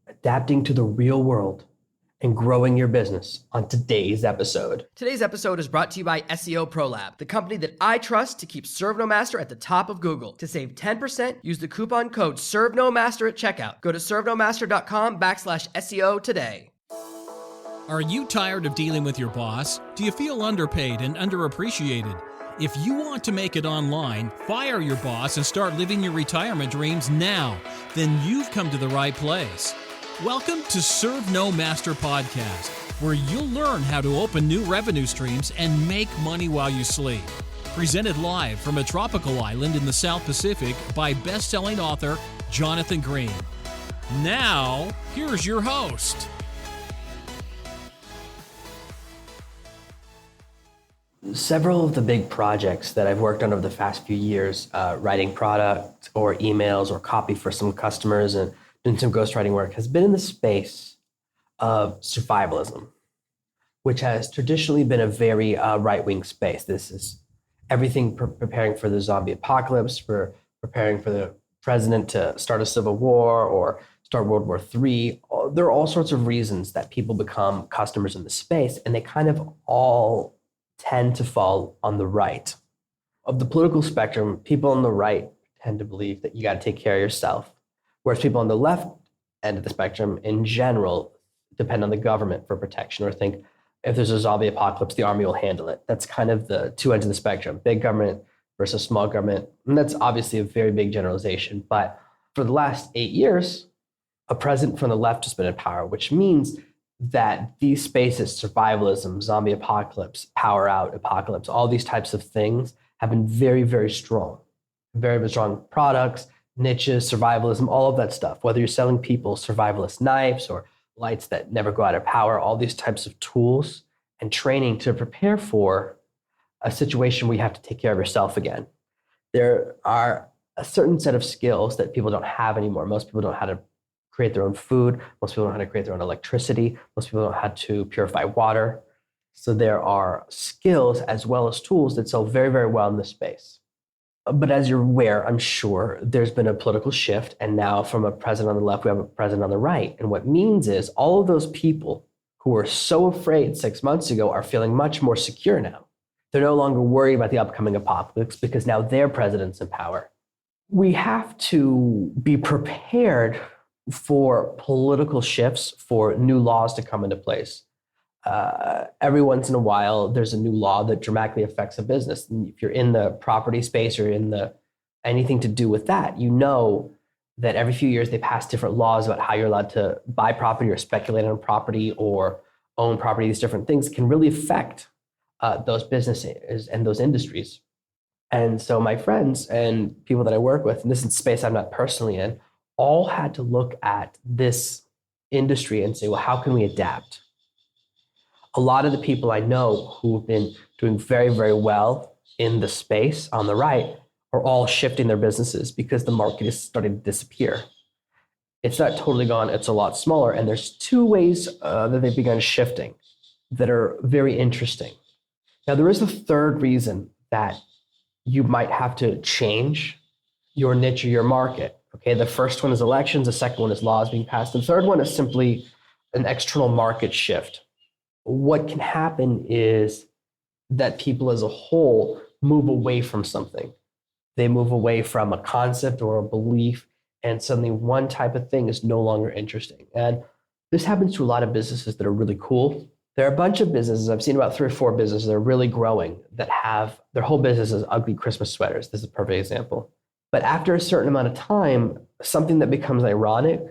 adapting to the real world, and growing your business on today's episode. Today's episode is brought to you by SEO ProLab, the company that I trust to keep ServeNoMaster at the top of Google. To save 10%, use the coupon code ServeNoMaster at checkout. Go to servenomaster.com/SEO today. Are you tired of dealing with your boss? Do you feel underpaid and underappreciated? If you want to make it online, fire your boss and start living your retirement dreams now, then you've come to the right place. Welcome to Serve No Master Podcast, where you'll learn how to open new revenue streams and make money while you sleep. Presented live from a tropical island in the South Pacific by best-selling author Jonathan Green. Now, here's your host. Several of the big projects that I've worked on over the past few years, writing product or emails or copy for some customers and doing some ghostwriting work, has been in the space of survivalism, which has traditionally been a very right-wing space. This is everything preparing for the zombie apocalypse, for preparing for the president to start a civil war or start World War III. There are all sorts of reasons that people become customers in the space, and they kind of all tend to fall on the right. Of the political spectrum, people on the right tend to believe that you got to take care of yourself, whereas people on the left end of the spectrum in general depend on the government for protection, or think if there's a zombie apocalypse, the army will handle it. That's kind of the two ends of the spectrum, big government versus small government. And that's obviously a very big generalization. But for the last 8 years, a president from the left has been in power, which means that these spaces, survivalism, zombie apocalypse, power out apocalypse, all these types of things have been very, very strong. Very, very strong products, niches, survivalism, all of that stuff. Whether you're selling people survivalist knives or lights that never go out of power, all these types of tools and training to prepare for a situation where you have to take care of yourself again. There are a certain set of skills that people don't have anymore. Most people don't know how to create their own food. Most people don't know how to create their own electricity. Most people don't know how to purify water. So there are skills as well as tools that sell very, very well in this space. But as you're aware, I'm sure, there's been a political shift. And now from a president on the left, we have a president on the right. And what it means is all of those people who were so afraid 6 months ago are feeling much more secure now. They're no longer worried about the upcoming apocalypse because now their president's in power. We have to be prepared for political shifts, for new laws to come into place. Every once in a while, there's a new law that dramatically affects a business. And if you're in the property space or in the anything to do with that, you know that every few years they pass different laws about how you're allowed to buy property or speculate on property or own property. These different things can really affect those businesses and those industries. And so my friends and people that I work with, and this is space I'm not personally in, all had to look at this industry and say, well, how can we adapt? A lot of the people I know who've been doing very, very well in the space on the right are all shifting their businesses because the market is starting to disappear. It's not totally gone, it's a lot smaller. And there's two ways that they've begun shifting that are very interesting. Now, there is a third reason that you might have to change your niche or your market. Okay, the first one is elections, the second one is laws being passed. The third one is simply an external market shift. What can happen is that people as a whole move away from something. They move away from a concept or a belief, and suddenly one type of thing is no longer interesting. And this happens to a lot of businesses that are really cool. There are a bunch of businesses, I've seen about 3 or 4 businesses that are really growing that have their whole business is ugly Christmas sweaters. This is a perfect example. But after a certain amount of time, something that becomes ironic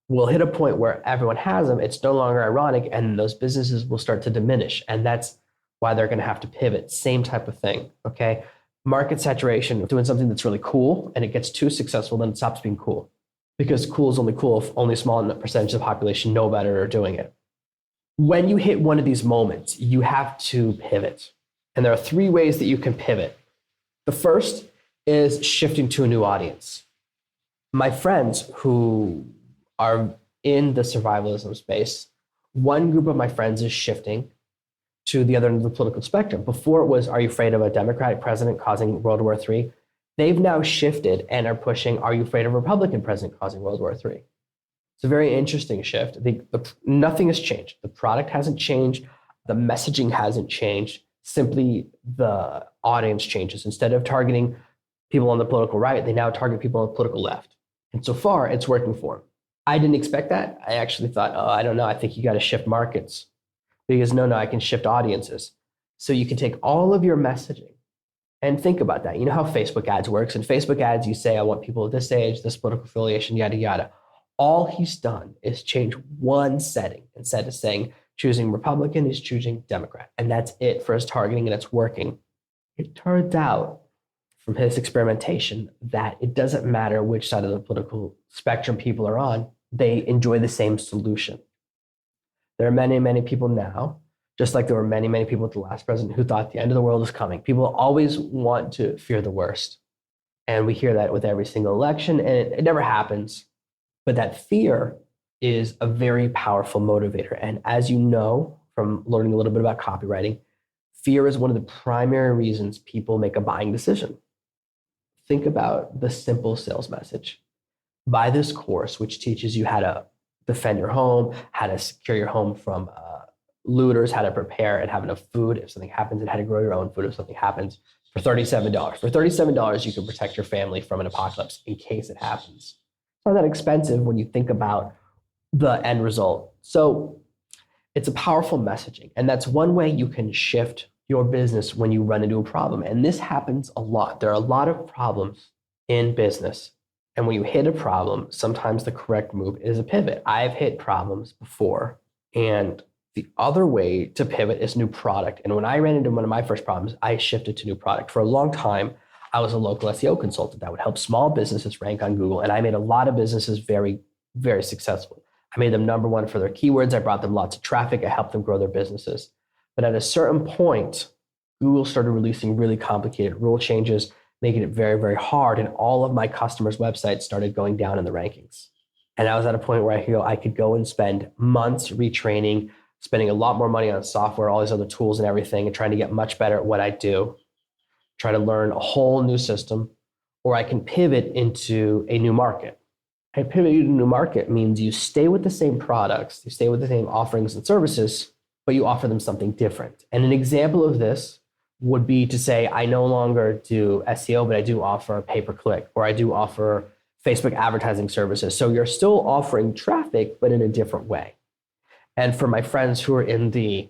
will hit a point where everyone has them. It's no longer ironic, and those businesses will start to diminish. And that's why they're going to have to pivot. Same type of thing. Okay. Market saturation, doing something that's really cool and it gets too successful, then it stops being cool. Because cool is only cool if only a small percentage of the population know about it or are doing it. When you hit one of these moments, you have to pivot. And there are 3 ways that you can pivot. The first is shifting to a new audience. My friends who are in the survivalism space, one group of my friends is shifting to the other end of the political spectrum. Before it was, are you afraid of a Democratic president causing World War III? They've now shifted and are pushing, are you afraid of a Republican president causing World War III? It's a very interesting shift. Nothing has changed. The product hasn't changed. The messaging hasn't changed. Simply the audience changes. Instead of targeting people on the political right, they now target people on the political left. And so far, it's working for them. I didn't expect that. I actually thought, oh, I don't know. I think you got to shift markets. Because no, I can shift audiences. So you can take all of your messaging and think about that. You know how Facebook ads works. In Facebook ads, you say, I want people of this age, this political affiliation, yada, yada. All he's done is change one setting. Instead of saying choosing Republican, he's choosing Democrat. And that's it for his targeting, and it's working. It turns out from his experimentation that it doesn't matter which side of the political spectrum people are on, they enjoy the same solution. There are many, many people now, just like there were many, many people with the last president who thought the end of the world was coming. People always want to fear the worst. And we hear that with every single election, and it never happens. But that fear is a very powerful motivator. And as you know from learning a little bit about copywriting, fear is one of the primary reasons people make a buying decision. Think about the simple sales message. Buy this course, which teaches you how to defend your home, how to secure your home from looters, how to prepare and have enough food if something happens, and how to grow your own food if something happens for $37. For $37, you can protect your family from an apocalypse in case it happens. It's not that expensive when you think about the end result. So it's a powerful messaging. And that's one way you can shift your business when you run into a problem. And this happens a lot. There are a lot of problems in business. And when you hit a problem, sometimes the correct move is a pivot. I've hit problems before. And the other way to pivot is new product. And when I ran into one of my first problems, I shifted to new product. For a long time, I was a local SEO consultant that would help small businesses rank on Google. And I made a lot of businesses very, very successful. I made them number one for their keywords. I brought them lots of traffic. I helped them grow their businesses. But at a certain point, Google started releasing really complicated rule changes, making it very, very hard. And all of my customers' websites started going down in the rankings. And I was at a point where I could go and spend months retraining, spending a lot more money on software, all these other tools and everything, and trying to get much better at what I do, try to learn a whole new system, or I can pivot into a new market. And pivoting to a new market means you stay with the same products, you stay with the same offerings and services, but you offer them something different. And an example of this would be to say, I no longer do SEO, but I do offer pay-per-click, or I do offer Facebook advertising services. So you're still offering traffic, but in a different way. And for my friends who are in the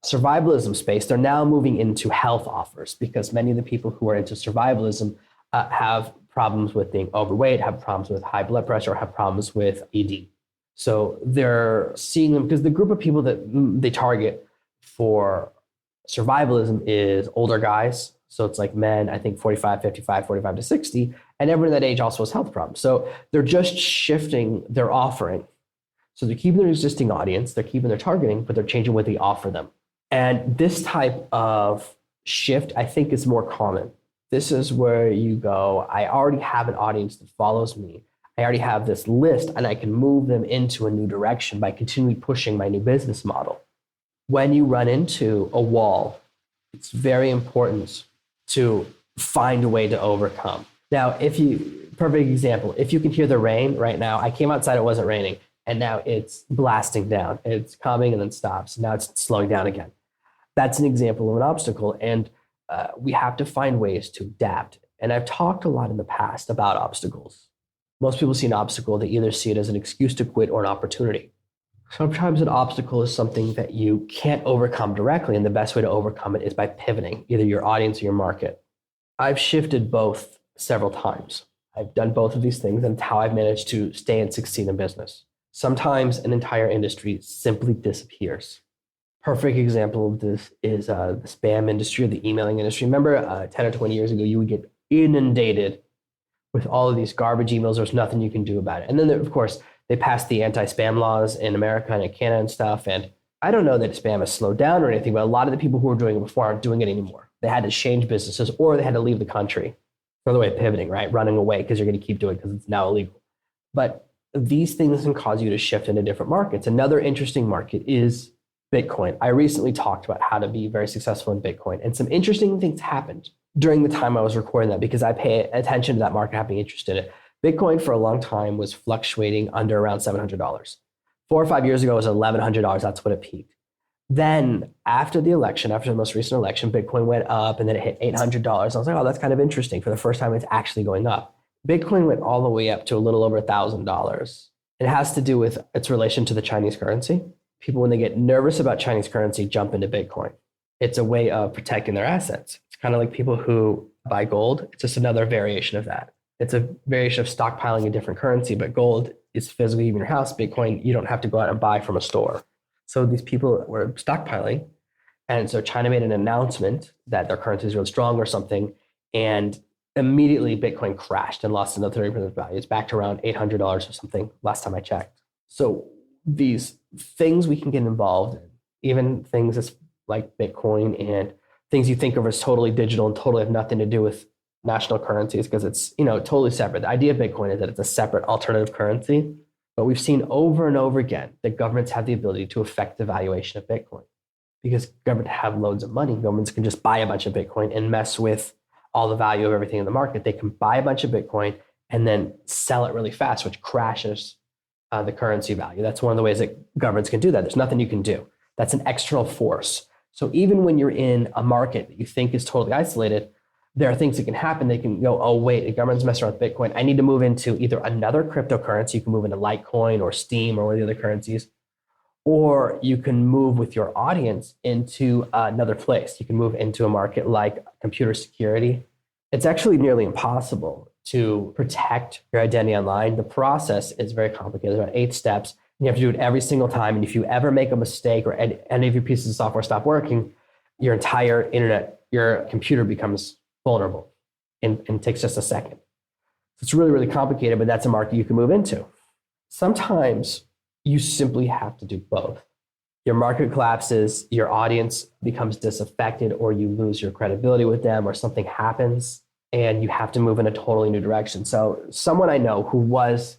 survivalism space, they're now moving into health offers, because many of the people who are into survivalism have problems with being overweight, have problems with high blood pressure, or have problems with ED. So they're seeing them, because the group of people that they target for survivalism is older guys. So it's like men, I think 45, 55, 45 to 60, and everyone that age also has health problems. So they're just shifting their offering. So they're keeping their existing audience, they're keeping their targeting, but they're changing what they offer them. And this type of shift, I think, is more common. This is where you go, I already have an audience that follows me. I already have this list, and I can move them into a new direction by continually pushing my new business model. When you run into a wall, it's very important to find a way to overcome. Now, perfect example, if you can hear the rain right now, I came outside, it wasn't raining, and now it's blasting down. It's coming and then stops. Now it's slowing down again. That's an example of an obstacle, and we have to find ways to adapt. And I've talked a lot in the past about obstacles. Most people see an obstacle, they either see it as an excuse to quit or an opportunity. Sometimes an obstacle is something that you can't overcome directly, and the best way to overcome it is by pivoting, either your audience or your market. I've shifted both several times. I've done both of these things, and it's how I've managed to stay and succeed in business. Sometimes an entire industry simply disappears. Perfect example of this is the spam industry or the emailing industry. Remember 10 or 20 years ago, you would get inundated with all of these garbage emails. There's nothing you can do about it. And then, of course, they passed the anti-spam laws in America and in Canada and stuff. And I don't know that spam has slowed down or anything, but a lot of the people who were doing it before aren't doing it anymore. They had to change businesses, or they had to leave the country. Another way of pivoting, right? Running away because you're going to keep doing it because it's now illegal. But these things can cause you to shift into different markets. Another interesting market is Bitcoin. I recently talked about how to be very successful in Bitcoin, and some interesting things happened during the time I was recording that, because I pay attention to that market, having interest in it. Bitcoin for a long time was fluctuating under around $700. 4 or 5 years ago, it was $1,100. That's when it peaked. Then after the election, after the most recent election, Bitcoin went up and then it hit $800. I was like, oh, that's kind of interesting. For the first time, it's actually going up. Bitcoin went all the way up to a little over $1,000. It has to do with its relation to the Chinese currency. People, when they get nervous about Chinese currency, jump into Bitcoin. It's a way of protecting their assets. It's kind of like people who buy gold. It's just another variation of that. It's a variation of stockpiling a different currency, but gold is physically in your house. Bitcoin, you don't have to go out and buy from a store. So these people were stockpiling. And so China made an announcement that their currency is really strong or something. And immediately Bitcoin crashed and lost another 30% of value. It's back to around $800 or something last time I checked. So these things we can get involved in, even things that's like Bitcoin and things you think of as totally digital and totally have nothing to do with national currencies because it's, totally separate. The idea of Bitcoin is that it's a separate alternative currency, but we've seen over and over again that governments have the ability to affect the valuation of Bitcoin because governments have loads of money. Governments can just buy a bunch of Bitcoin and mess with all the value of everything in the market. They can buy a bunch of Bitcoin and then sell it really fast, which crashes the currency value. That's one of the ways that governments can do that. There's nothing you can do. That's an external force. So even when you're in a market that you think is totally isolated, there are things that can happen. They can go, oh, wait, the government's messing around with Bitcoin. I need to move into either another cryptocurrency. You can move into Litecoin or Steem or one of the other currencies, or you can move with your audience into another place. You can move into a market like computer security. It's actually nearly impossible to protect your identity online. The process is very complicated. There's about 8 steps. And you have to do it every single time. And if you ever make a mistake or any of your pieces of software stop working, your entire internet, your computer becomes vulnerable and takes just a second. So it's really, really complicated, but that's a market you can move into. Sometimes you simply have to do both. Your market collapses, your audience becomes disaffected, or you lose your credibility with them, or something happens, and you have to move in a totally new direction. So someone I know who was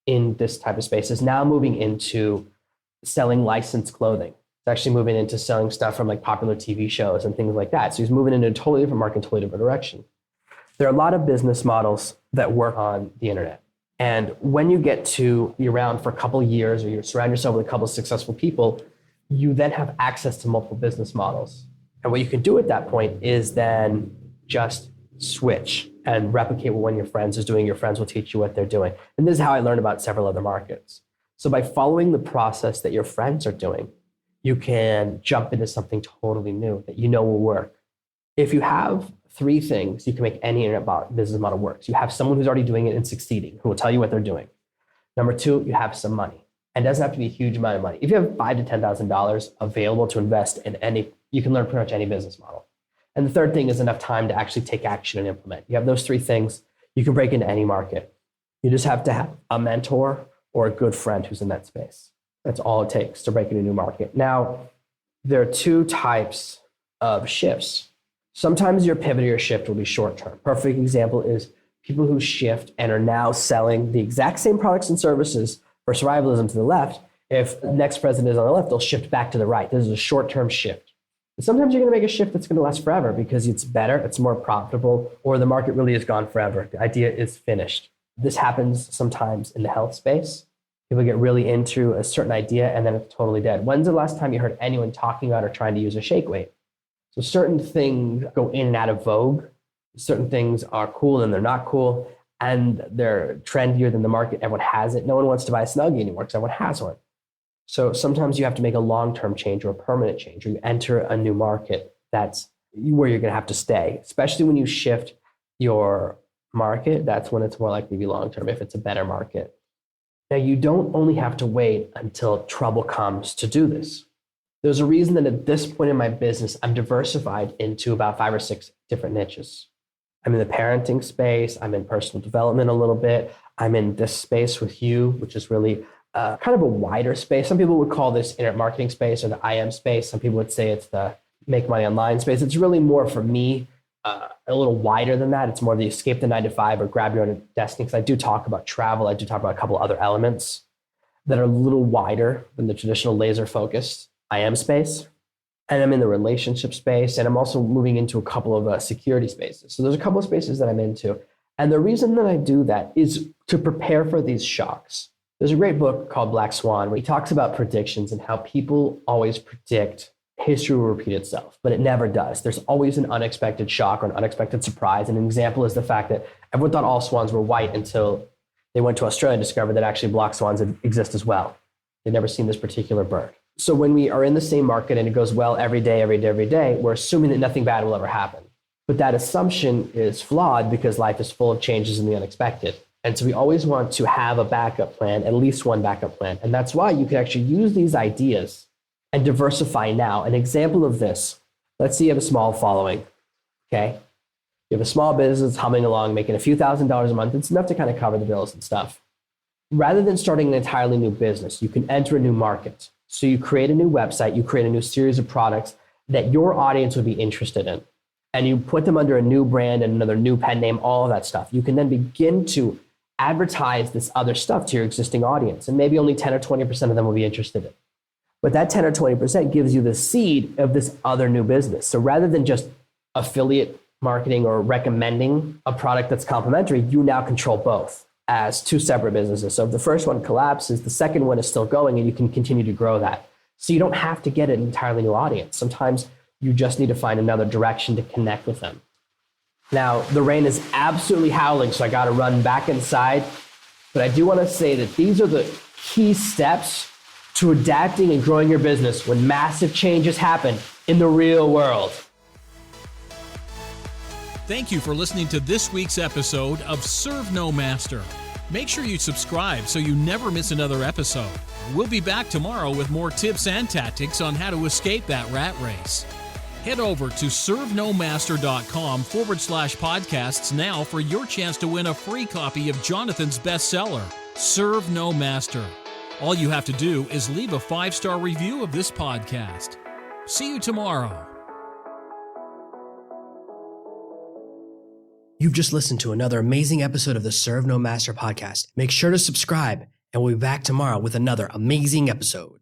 in this type of space is now moving into selling licensed clothing. It's actually moving into selling stuff from like popular TV shows and things like that. So he's moving into a totally different market, totally different direction. There are a lot of business models that work on the internet. And when you get to be around for a couple of years or you surround yourself with a couple of successful people, you then have access to multiple business models. And what you can do at that point is then just switch and replicate what one of your friends is doing. Your friends will teach you what they're doing. And this is how I learned about several other markets. So by following the process that your friends are doing, you can jump into something totally new that you know will work. If you have 3 things, you can make any internet business model work. So you have someone who's already doing it and succeeding, who will tell you what they're doing. Number 2, you have some money. And it doesn't have to be a huge amount of money. If you have $5,000 to $10,000 available to invest in any, you can learn pretty much any business model. And the third thing is enough time to actually take action and implement. You have those 3 things, you can break into any market. You just have to have a mentor or a good friend who's in that space. That's all it takes to break into a new market. Now, there are 2 types of shifts. Sometimes your pivot or your shift will be short-term. Perfect example is people who shift and are now selling the exact same products and services for survivalism to the left. If the next president is on the left, they'll shift back to the right. This is a short-term shift. And sometimes you're going to make a shift that's going to last forever because it's better, it's more profitable, or the market really is gone forever. The idea is finished. This happens sometimes in the health space. People get really into a certain idea and then it's totally dead. When's the last time you heard anyone talking about or trying to use a shake weight? So certain things go in and out of vogue. Certain things are cool and they're not cool. And they're trendier than the market. Everyone has it. No one wants to buy a Snuggie anymore because everyone has one. So sometimes you have to make a long-term change or a permanent change, or you enter a new market that's where you're going to have to stay. Especially when you shift your market, that's when it's more likely to be long-term if it's a better market. Now, you don't only have to wait until trouble comes to do this. There's a reason that at this point in my business, I'm diversified into about 5 or 6 different niches. I'm in the parenting space. I'm in personal development a little bit. I'm in this space with you, which is really kind of a wider space. Some people would call this internet marketing space or the IM space. Some people would say it's the make money online space. It's really more for me, a little wider than that. It's more the escape the 9 to 5 or grab your own destiny. Because I do talk about travel. I do talk about a couple other elements that are a little wider than the traditional laser focused IM space. And I'm in the relationship space. And I'm also moving into a couple of security spaces. So there's a couple of spaces that I'm into. And the reason that I do that is to prepare for these shocks. There's a great book called Black Swan where he talks about predictions and how people always predict history will repeat itself, but it never does. There's always an unexpected shock or an unexpected surprise. And an example is the fact that everyone thought all swans were white until they went to Australia and discovered that actually black swans exist as well. They'd never seen this particular bird. So when we are in the same market and it goes well every day, we're assuming that nothing bad will ever happen. But that assumption is flawed because life is full of changes in the unexpected. And so we always want to have a backup plan, at least one backup plan. And that's why you can actually use these ideas and diversify now. An example of this, let's say you have a small following, okay? You have a small business humming along, making a few $1,000s a month. It's enough to kind of cover the bills and stuff. Rather than starting an entirely new business, you can enter a new market. So you create a new website, you create a new series of products that your audience would be interested in. And you put them under a new brand and another new pen name, all of that stuff. You can then begin to advertise this other stuff to your existing audience. And maybe only 10 or 20% of them will be interested in it. But that 10 or 20% gives you the seed of this other new business. So rather than just affiliate marketing or recommending a product that's complementary, you now control both as two separate businesses. So if the first one collapses, the second one is still going and you can continue to grow that. So you don't have to get an entirely new audience. Sometimes you just need to find another direction to connect with them. Now, the rain is absolutely howling, so I got to run back inside. But I do want to say that these are the key steps to adapting and growing your business when massive changes happen in the real world. Thank you for listening to this week's episode of Serve No Master. Make sure you subscribe so you never miss another episode. We'll be back tomorrow with more tips and tactics on how to escape that rat race. Head over to servenomaster.com/podcasts now for your chance to win a free copy of Jonathan's bestseller, Serve No Master. All you have to do is leave a 5-star review of this podcast. See you tomorrow. You've just listened to another amazing episode of the Serve No Master podcast. Make sure to subscribe, and we'll be back tomorrow with another amazing episode.